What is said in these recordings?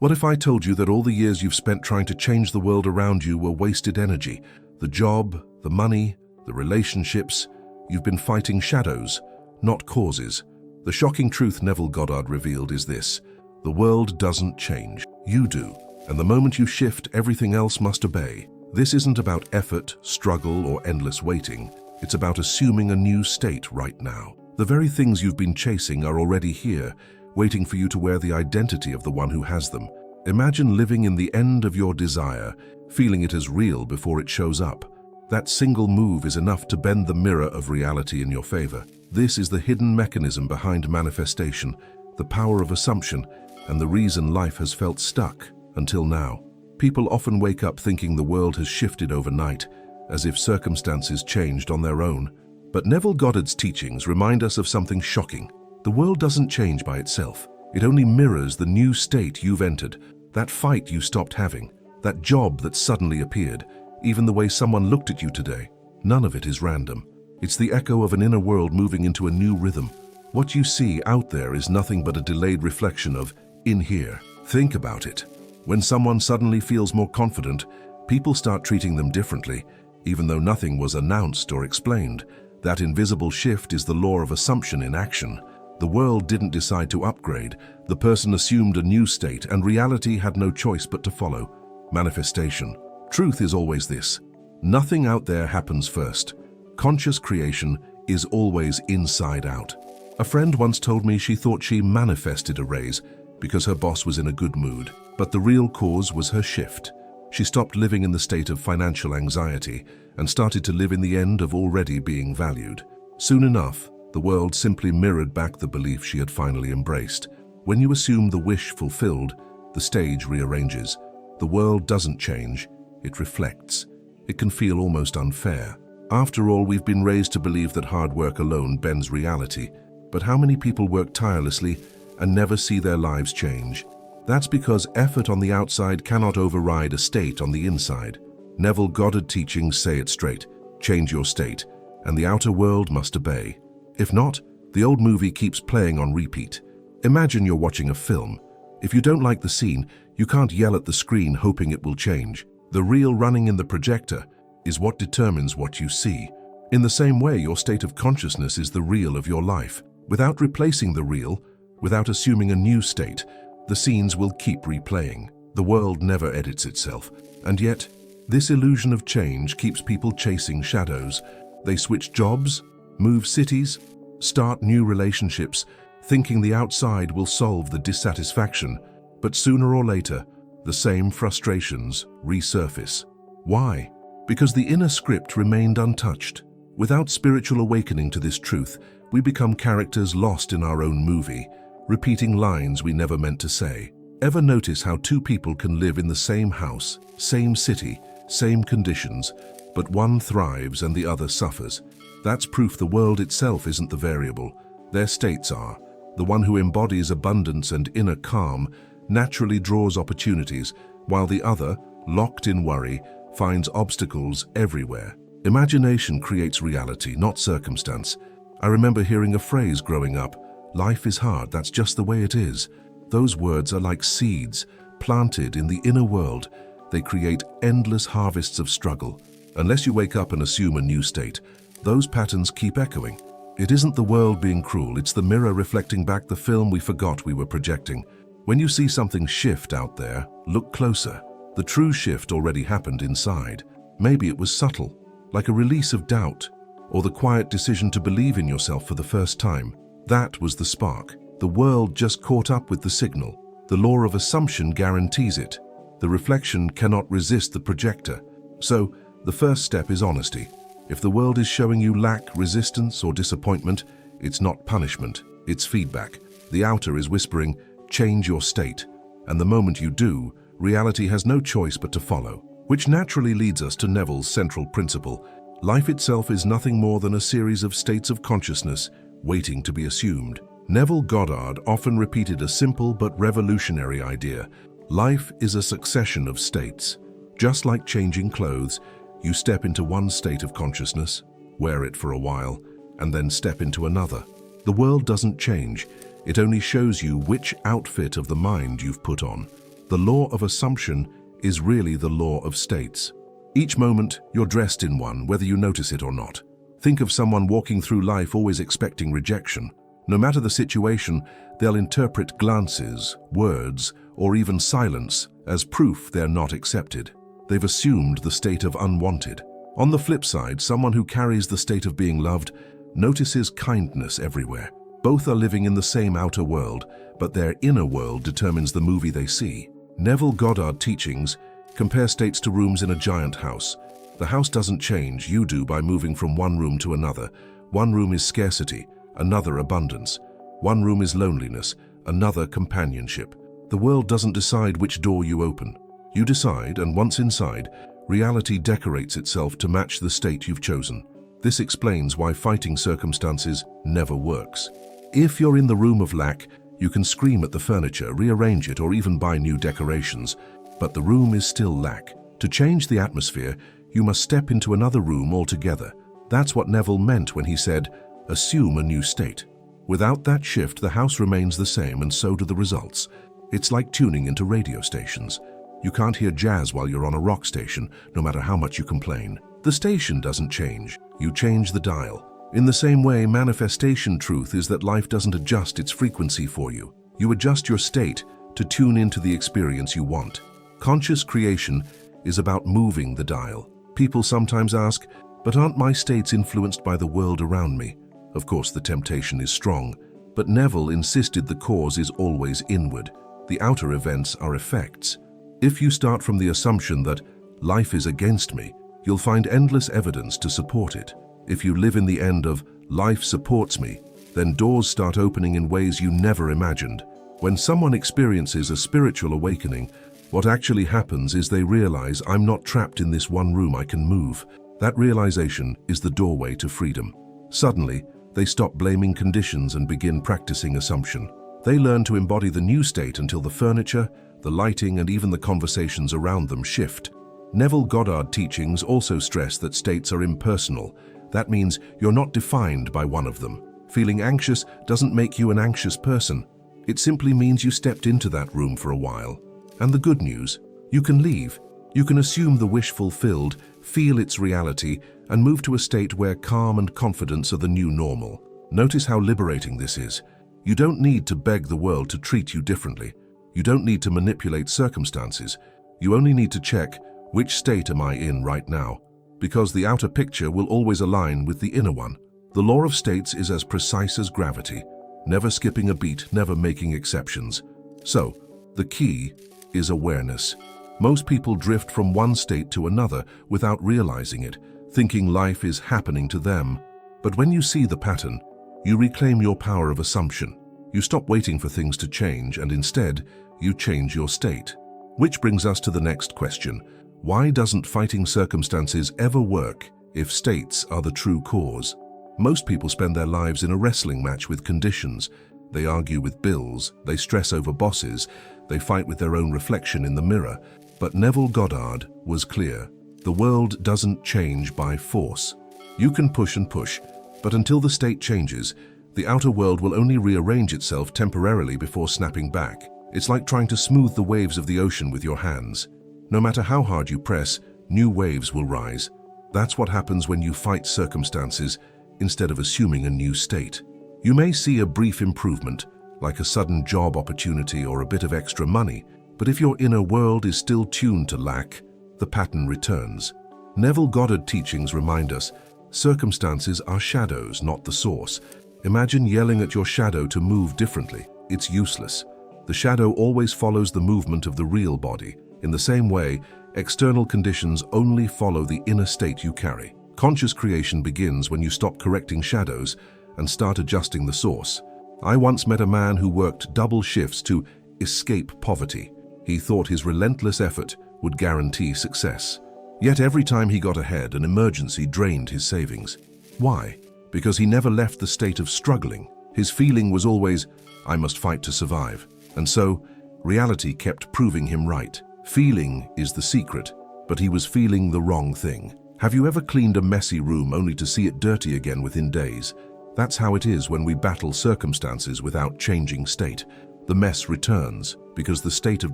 What if I told you that all the years you've spent trying to change the world around you were wasted energy? The job, the money, the relationships, you've been fighting shadows, not causes. The shocking truth Neville Goddard revealed is this: the world doesn't change, you do. And the moment you shift, everything else must obey. This isn't about effort, struggle, or endless waiting. It's about assuming a new state right now. The very things you've been chasing are already here, waiting for you to wear the identity of the one who has them. Imagine living in the end of your desire, feeling it as real before it shows up. That single move is enough to bend the mirror of reality in your favor. This is the hidden mechanism behind manifestation, the power of assumption, and the reason life has felt stuck until now. People often wake up thinking the world has shifted overnight, as if circumstances changed on their own. But Neville Goddard's teachings remind us of something shocking. The world doesn't change by itself. It only mirrors the new state you've entered, that fight you stopped having, that job that suddenly appeared, even the way someone looked at you today. None of it is random. It's the echo of an inner world moving into a new rhythm. What you see out there is nothing but a delayed reflection of in here. Think about it. When someone suddenly feels more confident, people start treating them differently, even though nothing was announced or explained. That invisible shift is the law of assumption in action. The world didn't decide to upgrade. The person assumed a new state, and reality had no choice but to follow. Manifestation. Truth is always this: nothing out there happens first. Conscious creation is always inside out. A friend once told me she thought she manifested a raise because her boss was in a good mood, but the real cause was her shift. She stopped living in the state of financial anxiety and started to live in the end of already being valued. Soon enough, the world simply mirrored back the belief she had finally embraced. When you assume the wish fulfilled, the stage rearranges. The world doesn't change, it reflects. It can feel almost unfair. After all, we've been raised to believe that hard work alone bends reality. But how many people work tirelessly and never see their lives change? That's because effort on the outside cannot override a state on the inside. Neville Goddard teachings say it straight: change your state, and the outer world must obey. If not, the old movie keeps playing on repeat. Imagine you're watching a film. If you don't like the scene, you can't yell at the screen hoping it will change. The reel running in the projector is what determines what you see. In the same way, your state of consciousness is the reel of your life. Without replacing the reel, without assuming a new state, the scenes will keep replaying. The world never edits itself. And yet, this illusion of change keeps people chasing shadows. They switch jobs, move cities, start new relationships, thinking the outside will solve the dissatisfaction. But sooner or later, the same frustrations resurface. Why? Because the inner script remained untouched. Without spiritual awakening to this truth, we become characters lost in our own movie, repeating lines we never meant to say. Ever notice how two people can live in the same house, same city, same conditions, but one thrives and the other suffers? That's proof the world itself isn't the variable. Their states are. The one who embodies abundance and inner calm naturally draws opportunities, while the other, locked in worry, finds obstacles everywhere. Imagination creates reality, not circumstance. I remember hearing a phrase growing up: life is hard, that's just the way it is. Those words are like seeds planted in the inner world. They create endless harvests of struggle. Unless you wake up and assume a new state, those patterns keep echoing. It isn't the world being cruel, it's the mirror reflecting back the film we forgot we were projecting. When you see something shift out there, look closer. The true shift already happened inside. Maybe it was subtle, like a release of doubt, or the quiet decision to believe in yourself for the first time. That was the spark. The world just caught up with the signal. The law of assumption guarantees it. The reflection cannot resist the projector. So, the first step is honesty. If the world is showing you lack, resistance, or disappointment, it's not punishment, it's feedback. The outer is whispering, change your state. And the moment you do, reality has no choice but to follow. Which naturally leads us to Neville's central principle. Life itself is nothing more than a series of states of consciousness waiting to be assumed. Neville Goddard often repeated a simple but revolutionary idea. Life is a succession of states. Just like changing clothes, you step into one state of consciousness, wear it for a while, and then step into another. The world doesn't change. It only shows you which outfit of the mind you've put on. The law of assumption is really the law of states. Each moment, you're dressed in one, whether you notice it or not. Think of someone walking through life always expecting rejection. No matter the situation, they'll interpret glances, words, or even silence as proof they're not accepted. They've assumed the state of unwanted. On the flip side, someone who carries the state of being loved notices kindness everywhere. Both are living in the same outer world, but their inner world determines the movie they see. Neville Goddard teachings compare states to rooms in a giant house. The house doesn't change, you do by moving from one room to another. One room is scarcity, another abundance. One room is loneliness, another companionship. The world doesn't decide which door you open. You decide, and once inside, reality decorates itself to match the state you've chosen. This explains why fighting circumstances never works. If you're in the room of lack, you can scream at the furniture, rearrange it, or even buy new decorations, but the room is still lack. To change the atmosphere, you must step into another room altogether. That's what Neville meant when he said, assume a new state. Without that shift, the house remains the same, and so do the results. It's like tuning into radio stations. You can't hear jazz while you're on a rock station, no matter how much you complain. The station doesn't change, you change the dial. In the same way, manifestation truth is that life doesn't adjust its frequency for you. You adjust your state to tune into the experience you want. Conscious creation is about moving the dial. People sometimes ask, but aren't my states influenced by the world around me? Of course, the temptation is strong, but Neville insisted the cause is always inward. The outer events are effects. If you start from the assumption that life is against me, you'll find endless evidence to support it. If you live in the end of life supports me, then doors start opening in ways you never imagined. When someone experiences a spiritual awakening, what actually happens is they realize, I'm not trapped in this one room, I can move. That realization is the doorway to freedom. Suddenly, they stop blaming conditions and begin practicing assumption. They learn to embody the new state until the furniture, the lighting, and even the conversations around them shift. Neville Goddard teachings also stress that states are impersonal. That means you're not defined by one of them. Feeling anxious doesn't make you an anxious person. It simply means you stepped into that room for a while. And the good news, you can leave. You can assume the wish fulfilled, feel its reality, and move to a state where calm and confidence are the new normal. Notice how liberating this is. You don't need to beg the world to treat you differently. You don't need to manipulate circumstances. You only need to check, which state am I in right now? Because the outer picture will always align with the inner one. The law of states is as precise as gravity, never skipping a beat, never making exceptions. So, the key is awareness. Most people drift from one state to another without realizing it, thinking life is happening to them. But when you see the pattern, you reclaim your power of assumption. You stop waiting for things to change, and instead, you change your state. Which brings us to the next question. Why doesn't fighting circumstances ever work if states are the true cause? Most people spend their lives in a wrestling match with conditions. They argue with bills, they stress over bosses, they fight with their own reflection in the mirror. But Neville Goddard was clear. The world doesn't change by force. You can push and push, but until the state changes, the outer world will only rearrange itself temporarily before snapping back. It's like trying to smooth the waves of the ocean with your hands. No matter how hard you press, new waves will rise. That's what happens when you fight circumstances instead of assuming a new state. You may see a brief improvement, like a sudden job opportunity or a bit of extra money, but if your inner world is still tuned to lack, the pattern returns. Neville Goddard teachings remind us, circumstances are shadows, not the source. Imagine yelling at your shadow to move differently. It's useless. The shadow always follows the movement of the real body. In the same way, external conditions only follow the inner state you carry. Conscious creation begins when you stop correcting shadows and start adjusting the source. I once met a man who worked double shifts to escape poverty. He thought his relentless effort would guarantee success. Yet every time he got ahead, an emergency drained his savings. Why? Because he never left the state of struggling. His feeling was always, I must fight to survive. And so, reality kept proving him right. Feeling is the secret, but he was feeling the wrong thing. Have you ever cleaned a messy room only to see it dirty again within days? That's how it is when we battle circumstances without changing state. the mess returns because the state of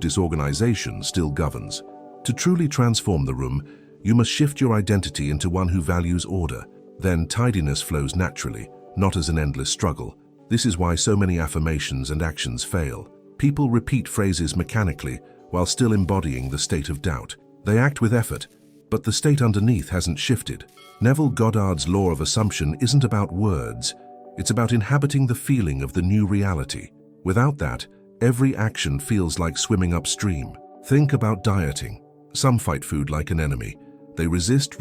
disorganization still governs. To truly transform the room, you must shift your identity into one who values order. Then tidiness flows naturally, not as an endless struggle. This is why so many affirmations and actions fail. People repeat phrases mechanically while still embodying the state of doubt. They act with effort, but the state underneath hasn't shifted. Neville Goddard's law of assumption isn't about words. It's about inhabiting the feeling of the new reality. Without that, every action feels like swimming upstream. Think about dieting. Some fight food like an enemy. They resist,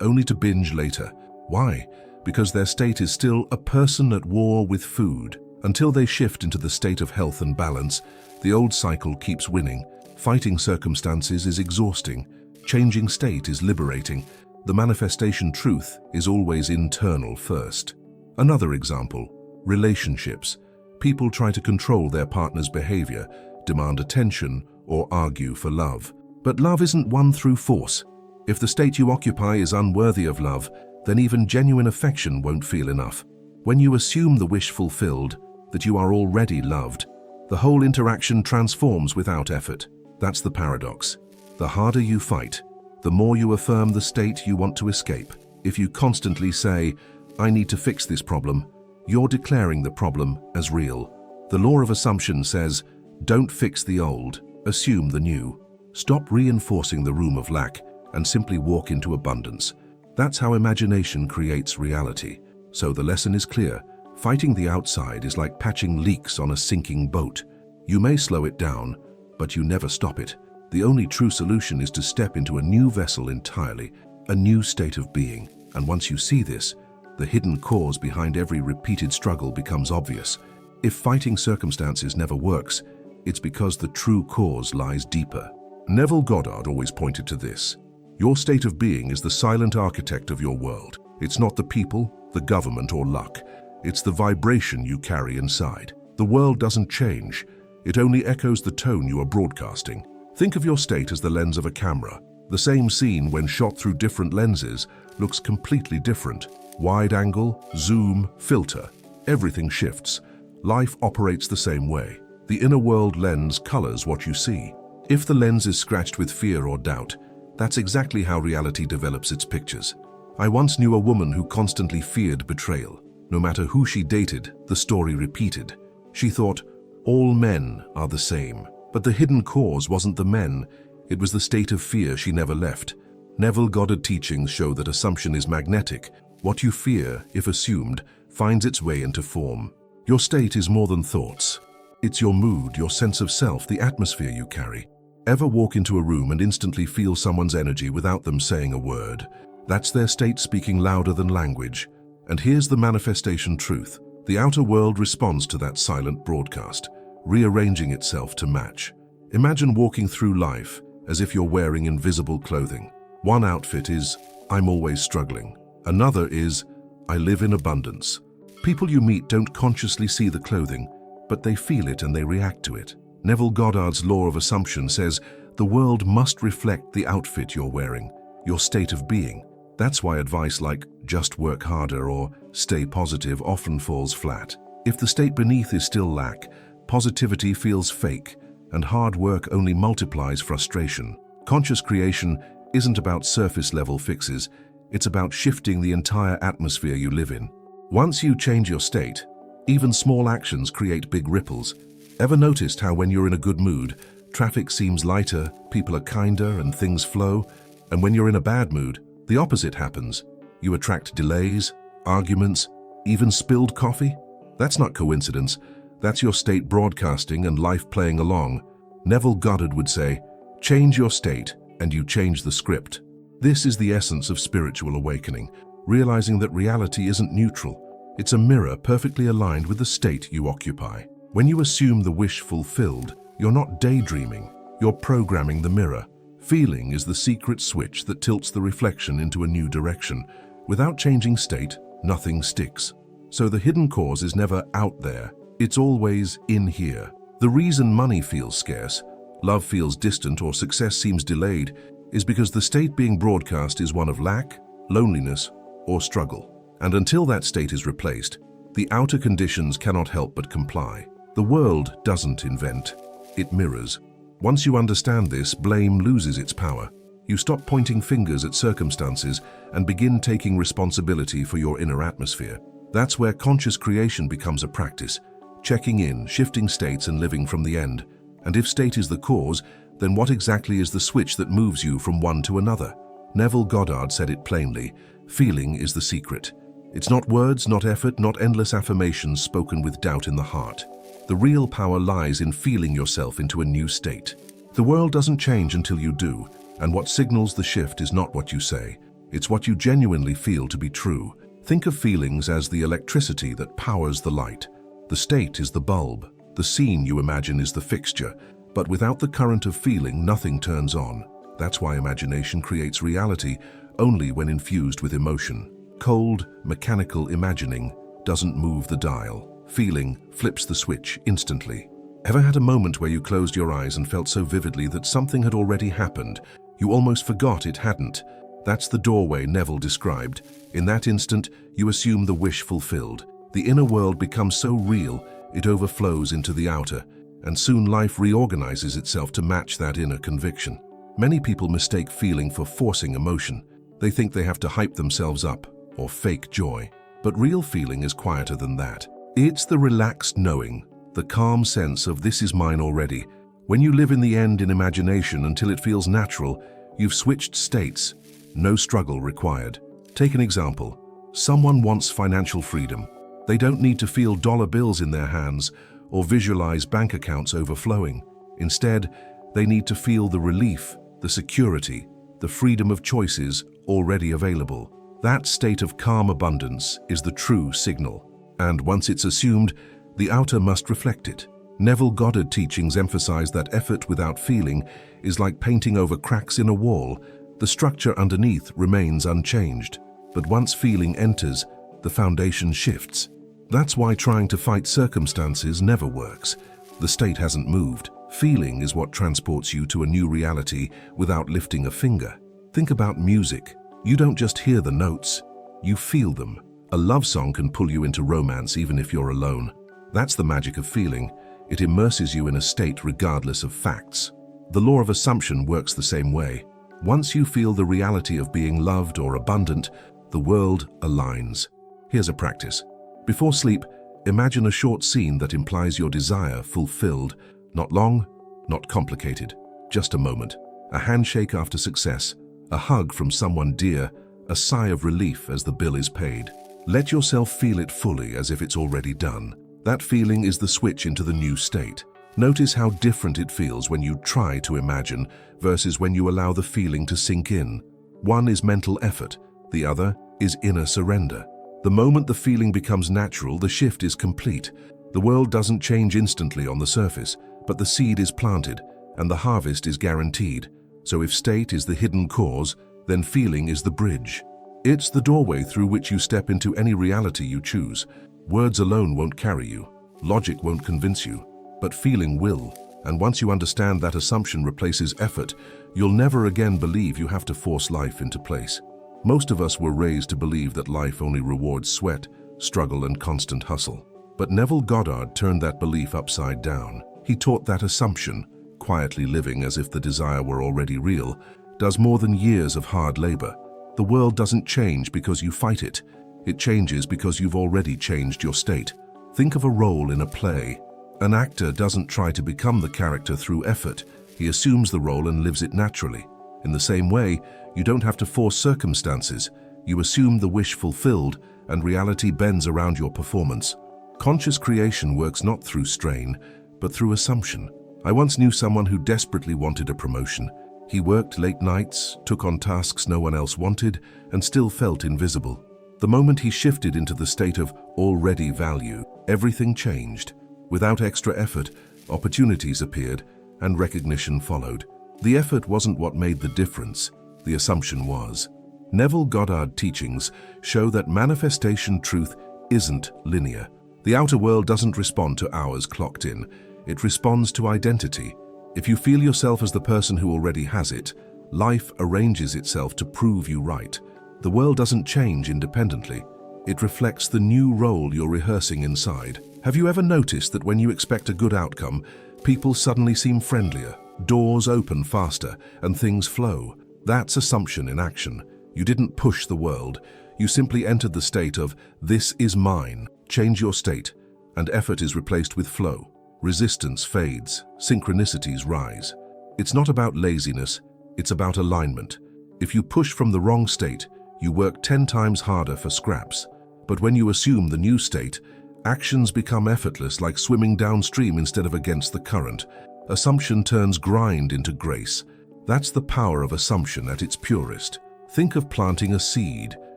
only to binge later. Why? Because their state is still a person at war with food. Until they shift into the state of health and balance, the old cycle keeps winning. Fighting circumstances is exhausting. Changing state is liberating. The manifestation truth is always internal first. Another example, relationships. People try to control their partner's behavior, demand attention, or argue for love. But love isn't won through force. If the state you occupy is unworthy of love, then even genuine affection won't feel enough. When you assume the wish fulfilled, that you are already loved, the whole interaction transforms without effort. That's the paradox. The harder you fight, the more you affirm the state you want to escape. If you constantly say, "I need to fix this problem," you're declaring the problem as real. The law of assumption says, don't fix the old, assume the new. Stop reinforcing the room of lack and simply walk into abundance. That's how imagination creates reality. So the lesson is clear. Fighting the outside is like patching leaks on a sinking boat. You may slow it down, but you never stop it. The only true solution is to step into a new vessel entirely, a new state of being. And once you see this, the hidden cause behind every repeated struggle becomes obvious. If fighting circumstances never works, it's because the true cause lies deeper. Neville Goddard always pointed to this. Your state of being is the silent architect of your world. It's not the people, the government, or luck. It's the vibration you carry inside. The world doesn't change. It only echoes the tone you are broadcasting. Think of your state as the lens of a camera. The same scene, when shot through different lenses, looks completely different. Wide angle, zoom, filter. Everything shifts. Life operates the same way. The inner world lens colors what you see. If the lens is scratched with fear or doubt, that's exactly how reality develops its pictures. I once knew a woman who constantly feared betrayal. No matter who she dated, the story repeated. She thought, all men are the same. But the hidden cause wasn't the men, it was the state of fear she never left. Neville Goddard teachings show that assumption is magnetic. What you fear, if assumed, finds its way into form. Your state is more than thoughts. It's your mood, your sense of self, the atmosphere you carry. Ever walk into a room and instantly feel someone's energy without them saying a word? That's their state speaking louder than language. And here's the manifestation truth. The outer world responds to that silent broadcast, rearranging itself to match. Imagine walking through life as if you're wearing invisible clothing. One outfit is, I'm always struggling. Another is, I live in abundance. People you meet don't consciously see the clothing, but they feel it and they react to it. Neville Goddard's law of assumption says the world must reflect the outfit you're wearing, your state of being. That's why advice like just work harder or stay positive often falls flat. If the state beneath is still lack, positivity feels fake, and hard work only multiplies frustration. Conscious creation isn't about surface-level fixes, it's about shifting the entire atmosphere you live in. Once you change your state, even small actions create big ripples. Ever noticed how when you're in a good mood, traffic seems lighter, people are kinder, and things flow? And when you're in a bad mood, the opposite happens. You attract delays, arguments, even spilled coffee? That's not coincidence. That's your state broadcasting and life playing along. Neville Goddard would say, change your state and you change the script. This is the essence of spiritual awakening, realizing that reality isn't neutral. It's a mirror perfectly aligned with the state you occupy. When you assume the wish fulfilled, you're not daydreaming, you're programming the mirror. Feeling is the secret switch that tilts the reflection into a new direction. Without changing state, nothing sticks. So the hidden cause is never out there, it's always in here. The reason money feels scarce, love feels distant, or success seems delayed is because the state being broadcast is one of lack, loneliness, or struggle. And until that state is replaced, the outer conditions cannot help but comply. The world doesn't invent, it mirrors. Once you understand this, blame loses its power. You stop pointing fingers at circumstances and begin taking responsibility for your inner atmosphere. That's where conscious creation becomes a practice, checking in, shifting states and living from the end. And if state is the cause, then what exactly is the switch that moves you from one to another? Neville Goddard said it plainly, feeling is the secret. It's not words, not effort, not endless affirmations spoken with doubt in the heart. The real power lies in feeling yourself into a new state. The world doesn't change until you do, and what signals the shift is not what you say. It's what you genuinely feel to be true. Think of feelings as the electricity that powers the light. The state is the bulb. The scene you imagine is the fixture. But without the current of feeling, nothing turns on. That's why imagination creates reality only when infused with emotion. Cold, mechanical imagining doesn't move the dial. Feeling flips the switch instantly. Ever had a moment where you closed your eyes and felt so vividly that something had already happened? You almost forgot it hadn't. That's the doorway Neville described. In that instant, you assume the wish fulfilled. The inner world becomes so real, it overflows into the outer, and soon life reorganizes itself to match that inner conviction. Many people mistake feeling for forcing emotion. They think they have to hype themselves up or fake joy. But real feeling is quieter than that. It's the relaxed knowing, the calm sense of this is mine already. When you live in the end in imagination until it feels natural, you've switched states. No struggle required. Take an example. Someone wants financial freedom. They don't need to feel dollar bills in their hands or visualize bank accounts overflowing. Instead, they need to feel the relief, the security, the freedom of choices already available. That state of calm abundance is the true signal. And once it's assumed, the outer must reflect it. Neville Goddard teachings emphasize that effort without feeling is like painting over cracks in a wall. The structure underneath remains unchanged. But once feeling enters, the foundation shifts. That's why trying to fight circumstances never works. The state hasn't moved. Feeling is what transports you to a new reality without lifting a finger. Think about music. You don't just hear the notes, you feel them. A love song can pull you into romance even if you're alone. That's the magic of feeling. It immerses you in a state regardless of facts. The law of assumption works the same way. Once you feel the reality of being loved or abundant, the world aligns. Here's a practice. Before sleep, imagine a short scene that implies your desire fulfilled. Not long, not complicated, just a moment. A handshake after success, a hug from someone dear, a sigh of relief as the bill is paid. Let yourself feel it fully as if it's already done. That feeling is the switch into the new state. Notice how different it feels when you try to imagine versus when you allow the feeling to sink in. One is mental effort, the other is inner surrender. The moment the feeling becomes natural, the shift is complete. The world doesn't change instantly on the surface, but the seed is planted and the harvest is guaranteed. So if state is the hidden cause, then feeling is the bridge. It's the doorway through which you step into any reality you choose. Words alone won't carry you. Logic won't convince you. But feeling will. And once you understand that assumption replaces effort, you'll never again believe you have to force life into place. Most of us were raised to believe that life only rewards sweat, struggle, and constant hustle. But Neville Goddard turned that belief upside down. He taught that assumption, quietly living as if the desire were already real, does more than years of hard labor. The world doesn't change because you fight it. It changes because you've already changed your state. Think of a role in a play. An actor doesn't try to become the character through effort. He assumes the role and lives it naturally. In the same way, you don't have to force circumstances. You assume the wish fulfilled, and reality bends around your performance. Conscious creation works not through strain, but through assumption. I once knew someone who desperately wanted a promotion. He worked late nights, took on tasks no one else wanted, and still felt invisible. The moment he shifted into the state of already value, everything changed. Without extra effort, opportunities appeared, and recognition followed. The effort wasn't what made the difference, the assumption was. Neville Goddard teachings show that manifestation truth isn't linear. The outer world doesn't respond to hours clocked in. It responds to identity. If you feel yourself as the person who already has it, life arranges itself to prove you right. The world doesn't change independently. It reflects the new role you're rehearsing inside. Have you ever noticed that when you expect a good outcome, people suddenly seem friendlier, doors open faster, and things flow? That's assumption in action. You didn't push the world. You simply entered the state of, "This is mine." Change your state, and effort is replaced with flow. Resistance fades, synchronicities rise. It's not about laziness, it's about alignment. If you push from the wrong state, you work 10 times harder for scraps. But when you assume the new state, actions become effortless, like swimming downstream instead of against the current. Assumption turns grind into grace. That's the power of assumption at its purest. Think of planting a seed.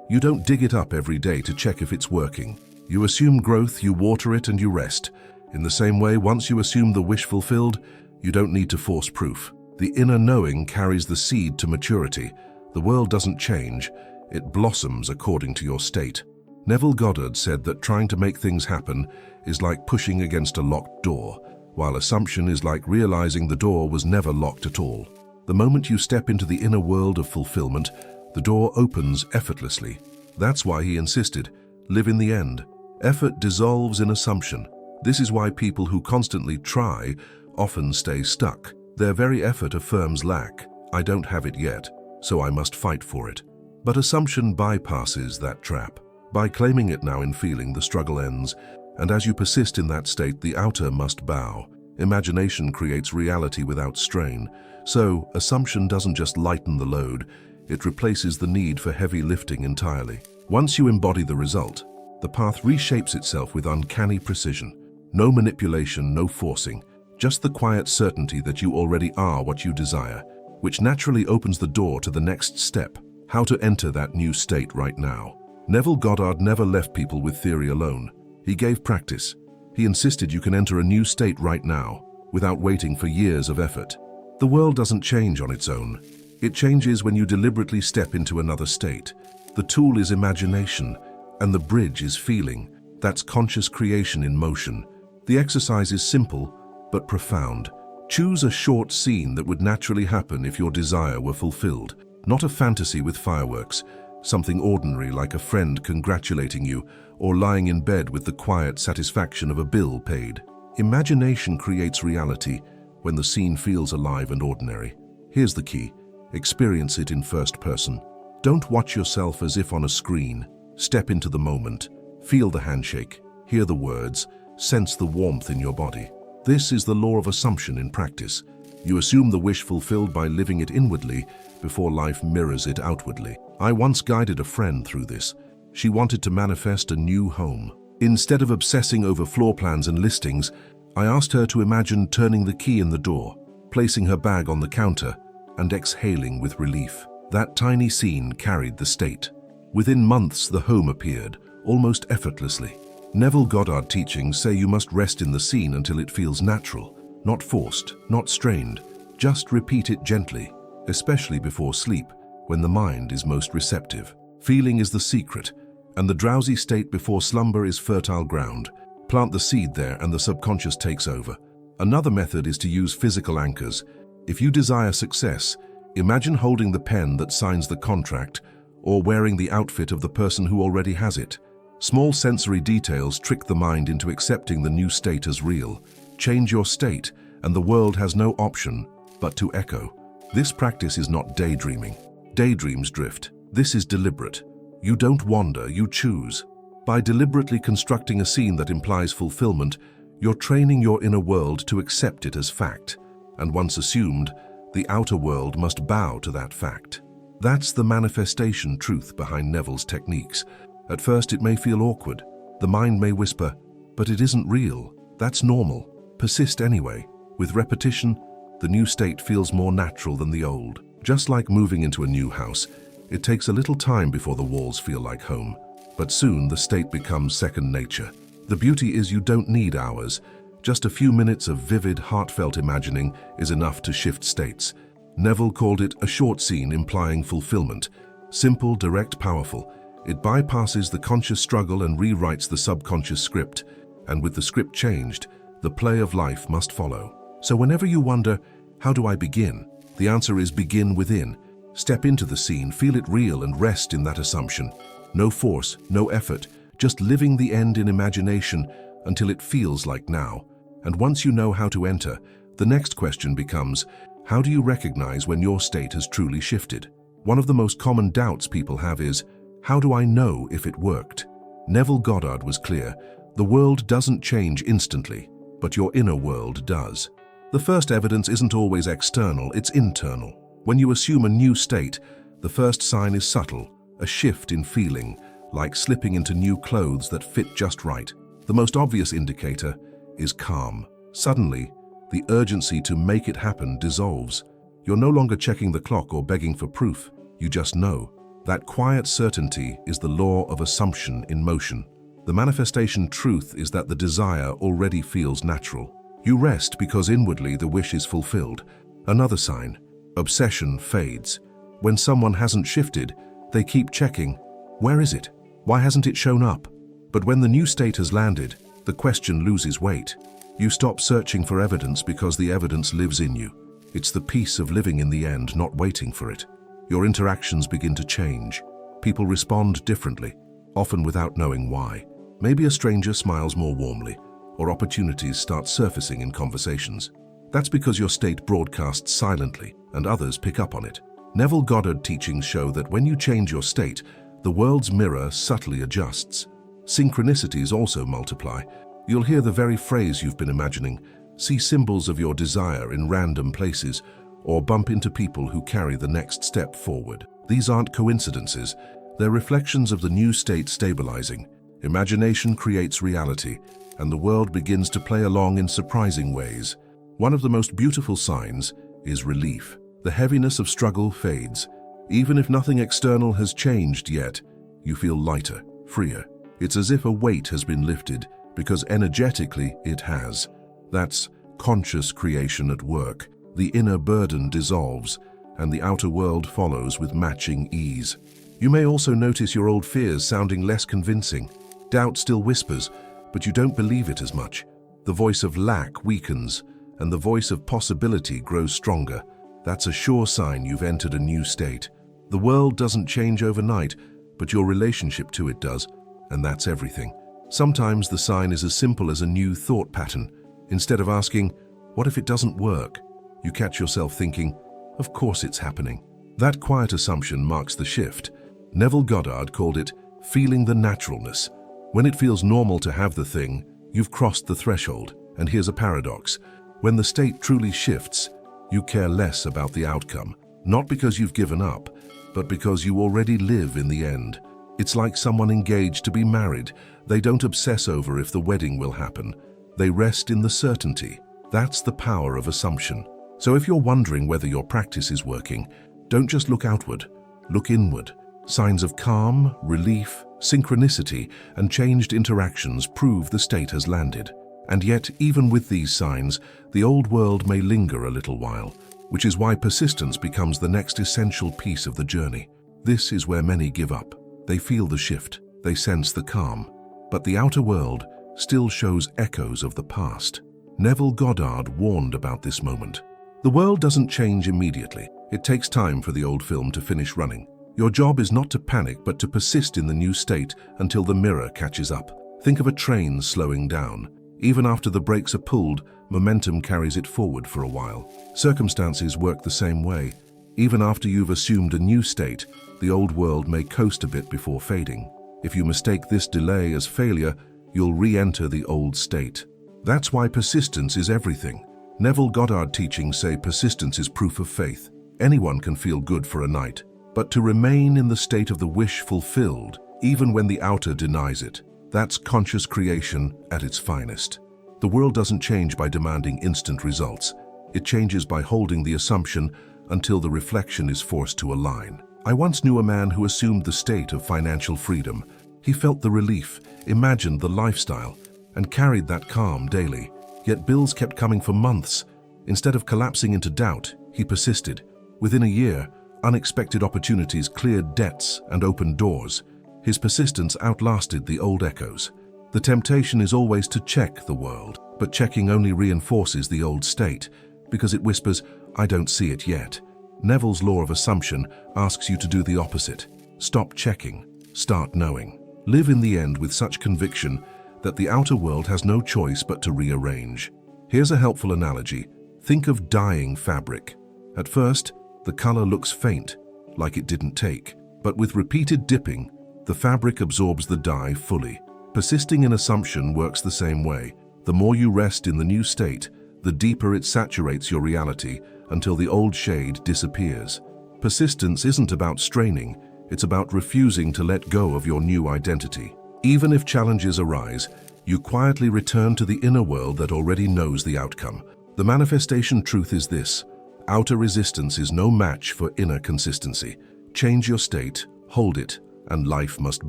You don't dig it up every day to check if it's working. You assume growth, you water it, and you rest. In the same way, once you assume the wish fulfilled, you don't need to force proof. The inner knowing carries the seed to maturity. The world doesn't change, it blossoms according to your state. Neville Goddard said that trying to make things happen is like pushing against a locked door, while assumption is like realizing the door was never locked at all. The moment you step into the inner world of fulfillment, the door opens effortlessly. That's why he insisted, live in the end. Effort dissolves in assumption. This is why people who constantly try often stay stuck. Their very effort affirms lack. I don't have it yet, so I must fight for it. But assumption bypasses that trap. By claiming it now in feeling, the struggle ends, and as you persist in that state, the outer must bow. Imagination creates reality without strain. So, assumption doesn't just lighten the load, it replaces the need for heavy lifting entirely. Once you embody the result, the path reshapes itself with uncanny precision. No manipulation, no forcing, just the quiet certainty that you already are what you desire, which naturally opens the door to the next step, how to enter that new state right now. Neville Goddard never left people with theory alone. He gave practice. He insisted you can enter a new state right now, without waiting for years of effort. The world doesn't change on its own. It changes when you deliberately step into another state. The tool is imagination, and the bridge is feeling. That's conscious creation in motion. The exercise is simple, but profound. Choose a short scene that would naturally happen if your desire were fulfilled. Not a fantasy with fireworks, something ordinary like a friend congratulating you or lying in bed with the quiet satisfaction of a bill paid. Imagination creates reality when the scene feels alive and ordinary. Here's the key. Experience it in first person. Don't watch yourself as if on a screen. Step into the moment. Feel the handshake. Hear the words. Sense the warmth in your body. This is the law of assumption in practice. You assume the wish fulfilled by living it inwardly before life mirrors it outwardly. I once guided a friend through this. She wanted to manifest a new home. Instead of obsessing over floor plans and listings, I asked her to imagine turning the key in the door, placing her bag on the counter, and exhaling with relief. That tiny scene carried the state. Within months, the home appeared, almost effortlessly. Neville Goddard teachings say you must rest in the scene until it feels natural, not forced, not strained. Just repeat it gently, especially before sleep, when the mind is most receptive. Feeling is the secret, and the drowsy state before slumber is fertile ground. Plant the seed there and the subconscious takes over. Another method is to use physical anchors. If you desire success, imagine holding the pen that signs the contract or wearing the outfit of the person who already has it. Small sensory details trick the mind into accepting the new state as real. Change your state, and the world has no option but to echo. This practice is not daydreaming. Daydreams drift. This is deliberate. You don't wander, you choose. By deliberately constructing a scene that implies fulfillment, you're training your inner world to accept it as fact. And once assumed, the outer world must bow to that fact. That's the manifestation truth behind Neville's techniques. At first it may feel awkward. The mind may whisper, but it isn't real. That's normal. Persist anyway. With repetition, the new state feels more natural than the old. Just like moving into a new house, it takes a little time before the walls feel like home. But soon the state becomes second nature. The beauty is you don't need hours. Just a few minutes of vivid, heartfelt imagining is enough to shift states. Neville called it a short scene implying fulfillment. Simple, direct, powerful. It bypasses the conscious struggle and rewrites the subconscious script. And with the script changed, the play of life must follow. So whenever you wonder, how do I begin? The answer is begin within. Step into the scene, feel it real, and rest in that assumption. No force, no effort, just living the end in imagination until it feels like now. And once you know how to enter, the next question becomes, how do you recognize when your state has truly shifted? One of the most common doubts people have is, how do I know if it worked? Neville Goddard was clear, the world doesn't change instantly, but your inner world does. The first evidence isn't always external, it's internal. When you assume a new state, the first sign is subtle, a shift in feeling, like slipping into new clothes that fit just right. The most obvious indicator is calm. Suddenly, the urgency to make it happen dissolves. You're no longer checking the clock or begging for proof. You just know. That quiet certainty is the law of assumption in motion. The manifestation truth is that the desire already feels natural. You rest because inwardly the wish is fulfilled. Another sign, obsession fades. When someone hasn't shifted, they keep checking. Where is it? Why hasn't it shown up? But when the new state has landed, the question loses weight. You stop searching for evidence because the evidence lives in you. It's the peace of living in the end, not waiting for it. Your interactions begin to change. People respond differently, often without knowing why. Maybe a stranger smiles more warmly, or opportunities start surfacing in conversations. That's because your state broadcasts silently, and others pick up on it. Neville Goddard teachings show that when you change your state, the world's mirror subtly adjusts. Synchronicities also multiply. You'll hear the very phrase you've been imagining, see symbols of your desire in random places, or bump into people who carry the next step forward. These aren't coincidences, they're reflections of the new state stabilizing. Imagination creates reality, and the world begins to play along in surprising ways. One of the most beautiful signs is relief. The heaviness of struggle fades. Even if nothing external has changed yet, you feel lighter, freer. It's as if a weight has been lifted, because energetically it has. That's conscious creation at work. The inner burden dissolves, and the outer world follows with matching ease. You may also notice your old fears sounding less convincing. Doubt still whispers, but you don't believe it as much. The voice of lack weakens, and the voice of possibility grows stronger. That's a sure sign you've entered a new state. The world doesn't change overnight, but your relationship to it does, and that's everything. Sometimes the sign is as simple as a new thought pattern. Instead of asking, what if it doesn't work? You catch yourself thinking, of course it's happening. That quiet assumption marks the shift. Neville Goddard called it feeling the naturalness. When it feels normal to have the thing, you've crossed the threshold. And here's a paradox. When the state truly shifts, you care less about the outcome. Not because you've given up, but because you already live in the end. It's like someone engaged to be married. They don't obsess over if the wedding will happen. They rest in the certainty. That's the power of assumption. So if you're wondering whether your practice is working, don't just look outward, look inward. Signs of calm, relief, synchronicity, and changed interactions prove the state has landed. And yet, even with these signs, the old world may linger a little while, which is why persistence becomes the next essential piece of the journey. This is where many give up. They feel the shift, they sense the calm, but the outer world still shows echoes of the past. Neville Goddard warned about this moment. The world doesn't change immediately. It takes time for the old film to finish running. Your job is not to panic, but to persist in the new state until the mirror catches up. Think of a train slowing down. Even after the brakes are pulled, momentum carries it forward for a while. Circumstances work the same way. Even after you've assumed a new state, the old world may coast a bit before fading. If you mistake this delay as failure, you'll re-enter the old state. That's why persistence is everything. Neville Goddard teachings say persistence is proof of faith. Anyone can feel good for a night, but to remain in the state of the wish fulfilled, even when the outer denies it, that's conscious creation at its finest. The world doesn't change by demanding instant results. It changes by holding the assumption until the reflection is forced to align. I once knew a man who assumed the state of financial freedom. He felt the relief, imagined the lifestyle, and carried that calm daily. Yet bills kept coming for months. Instead of collapsing into doubt, he persisted. Within a year, unexpected opportunities cleared debts and opened doors. His persistence outlasted the old echoes. The temptation is always to check the world, but checking only reinforces the old state, because it whispers, I don't see it yet. Neville's law of assumption asks you to do the opposite. Stop checking. start knowing. Live in the end with such conviction that the outer world has no choice but to rearrange. Here's a helpful analogy. Think of dyeing fabric. At first, the color looks faint, like it didn't take. But with repeated dipping, the fabric absorbs the dye fully. Persisting in assumption works the same way. The more you rest in the new state, the deeper it saturates your reality until the old shade disappears. Persistence isn't about straining, it's about refusing to let go of your new identity. Even if challenges arise, you quietly return to the inner world that already knows the outcome. The manifestation truth is this: outer resistance is no match for inner consistency. Change your state, hold it, and life must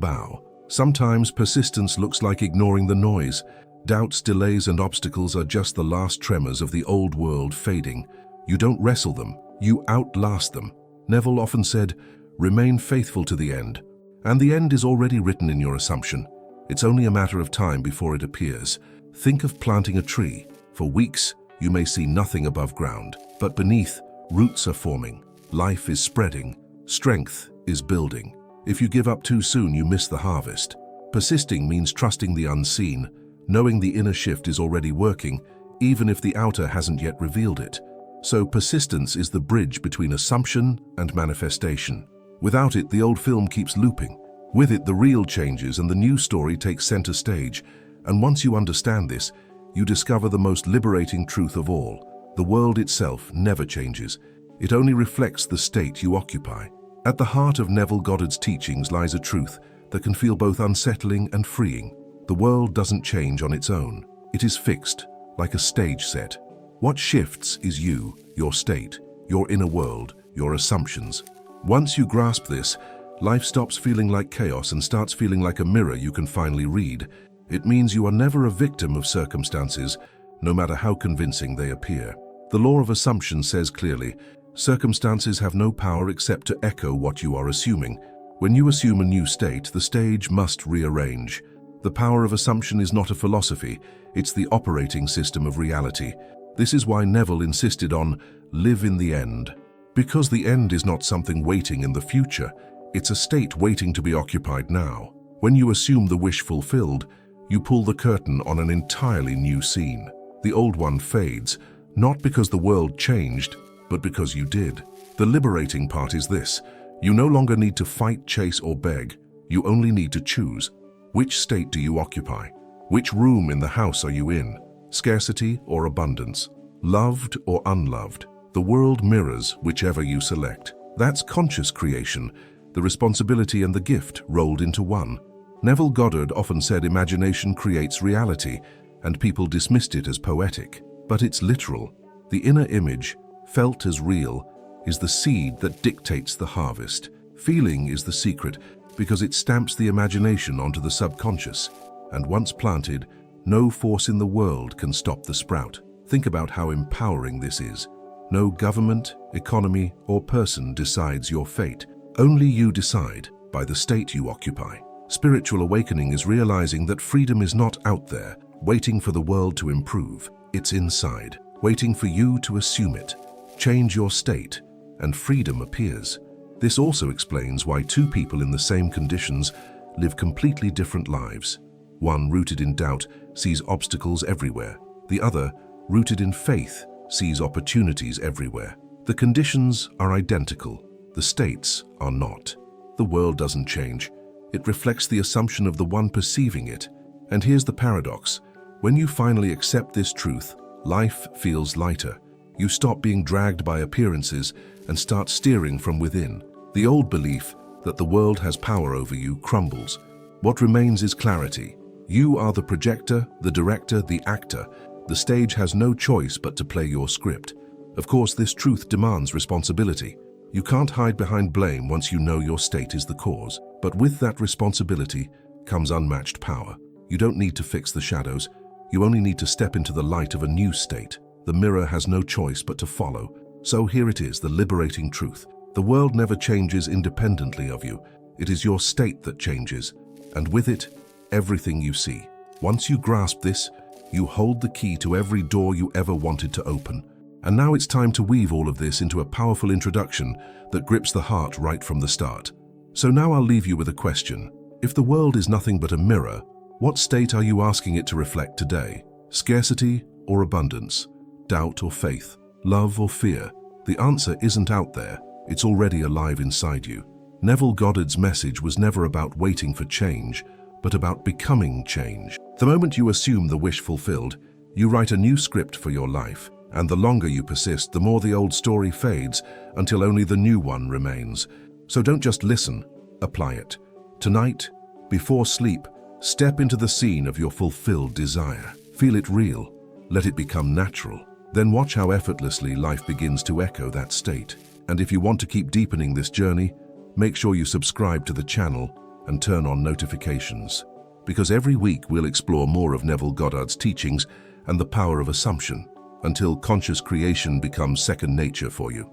bow. Sometimes persistence looks like ignoring the noise. Doubts, delays, and obstacles are just the last tremors of the old world fading. You don't wrestle them, you outlast them. Neville often said, "Remain faithful to the end." And the end is already written in your assumption. It's only a matter of time before it appears. Think of planting a tree. For weeks, you may see nothing above ground, but beneath, roots are forming. Life is spreading. Strength is building. If you give up too soon, you miss the harvest. Persisting means trusting the unseen, knowing the inner shift is already working, even if the outer hasn't yet revealed it. So persistence is the bridge between assumption and manifestation. Without it, the old film keeps looping. With it, the real changes and the new story takes center stage. And once you understand this, you discover the most liberating truth of all. The world itself never changes. It only reflects the state you occupy. At the heart of Neville Goddard's teachings lies a truth that can feel both unsettling and freeing. The world doesn't change on its own. It is fixed, like a stage set. What shifts is you, your state, your inner world, your assumptions. Once you grasp this, life stops feeling like chaos and starts feeling like a mirror you can finally read. It means you are never a victim of circumstances, no matter how convincing they appear. The law of assumption says clearly, circumstances have no power except to echo what you are assuming. When you assume a new state, the stage must rearrange. The power of assumption is not a philosophy, it's the operating system of reality. This is why Neville insisted on live in the end. Because the end is not something waiting in the future, it's a state waiting to be occupied now. When you assume the wish fulfilled, you pull the curtain on an entirely new scene. The old one fades, not because the world changed, but because you did. The liberating part is this: you no longer need to fight, chase, or beg. You only need to choose. Which state do you occupy? Which room in the house are you in? Scarcity or abundance? Loved or unloved? The world mirrors whichever you select. That's conscious creation, the responsibility and the gift rolled into one. Neville Goddard often said imagination creates reality, and people dismissed it as poetic. But it's literal. The inner image, felt as real, is the seed that dictates the harvest. Feeling is the secret because it stamps the imagination onto the subconscious, and once planted, no force in the world can stop the sprout. Think about how empowering this is. No government, economy, or person decides your fate. Only you decide by the state you occupy. Spiritual awakening is realizing that freedom is not out there, waiting for the world to improve. It's inside, waiting for you to assume it. Change your state, and freedom appears. This also explains why two people in the same conditions live completely different lives. One, rooted in doubt, sees obstacles everywhere. The other, rooted in faith, sees opportunities everywhere. The conditions are identical. The states are not. The world doesn't change. It reflects the assumption of the one perceiving it. And here's the paradox. When you finally accept this truth, life feels lighter. You stop being dragged by appearances and start steering from within. The old belief that the world has power over you crumbles. What remains is clarity. You are the projector, the director, the actor. The stage has no choice but to play your script. Of course, this truth demands responsibility. You can't hide behind blame once you know your state is the cause. But with that responsibility comes unmatched power. You don't need to fix the shadows. You only need to step into the light of a new state. The mirror has no choice but to follow. So here it is, the liberating truth. The world never changes independently of you. It is your state that changes, and with it, everything you see. Once you grasp this, you hold the key to every door you ever wanted to open. And now it's time to weave all of this into a powerful introduction that grips the heart right from the start. So now I'll leave you with a question. If the world is nothing but a mirror, what state are you asking it to reflect today? Scarcity or abundance? Doubt or faith? Love or fear? The answer isn't out there, it's already alive inside you. Neville Goddard's message was never about waiting for change, but about becoming change. The moment you assume the wish fulfilled, you write a new script for your life, and the longer you persist, the more the old story fades until only the new one remains. So don't just listen, apply it. Tonight, before sleep, step into the scene of your fulfilled desire. Feel it real, let it become natural. Then watch how effortlessly life begins to echo that state. And if you want to keep deepening this journey, make sure you subscribe to the channel and turn on notifications. Because every week we'll explore more of Neville Goddard's teachings and the power of assumption, until conscious creation becomes second nature for you.